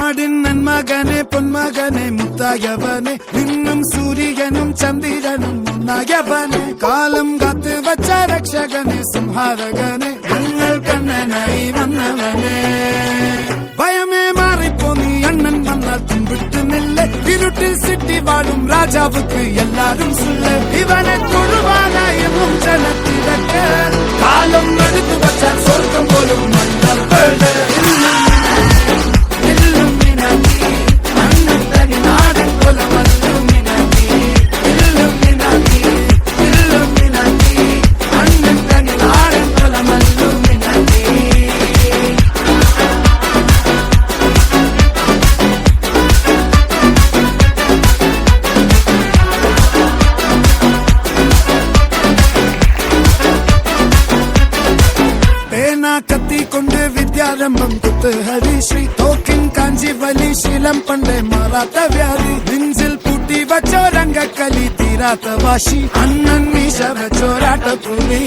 നാടിൻ നന്മകനെ പൊന്മകനെ മുത്തായവനെ നിന്നും സൂര്യനും ചന്ദ്രനും ഒന്നായവനെ കാലം കാത്ത് വച്ച രക്ഷകനെ സംഹാരകനെ ഞങ്ങൾ കണ്ണനായി വന്നവനെ ഭയമേ മാറിപ്പോ നീ അണ്ണൻ വന്നാൽ തുമ്പിട്ട് നില്ല ഇരുട്ടിൽ സിറ്റി വാഴും രാജാവുക്ക് എല്ലാരും സുല്ല ഇവനെ തൊഴുവാനായി എന്നും ജനത്തിരക്ക് കാലം എടുത്തു വച്ചാൽ സ്വർഗം പോലും മണ്ണൽ കത്തിക്കൊണ്ട് വിദ്യാരംഭം കുത്ത് ഹരിശ്രീ തോക്കിൻ കാഞ്ചി വലി ശീലം പണ്ടേ മാറാത്ത വ്യാധി നെഞ്ചിൽ പൂട്ടി വച്ചോരംഗക്കലി തീരാത്ത വാശി അണ്ണൻ മീശ വെച്ചോരാട്ടപ്പുലി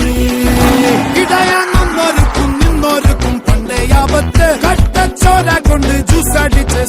ഇടയാങ്ങുന്നോർക്കും നിന്നോർക്കും പണ്ടേ ആപത്ത് കട്ടച്ചോര കൊണ്ട് ജ്യൂസ് അടിച്ച്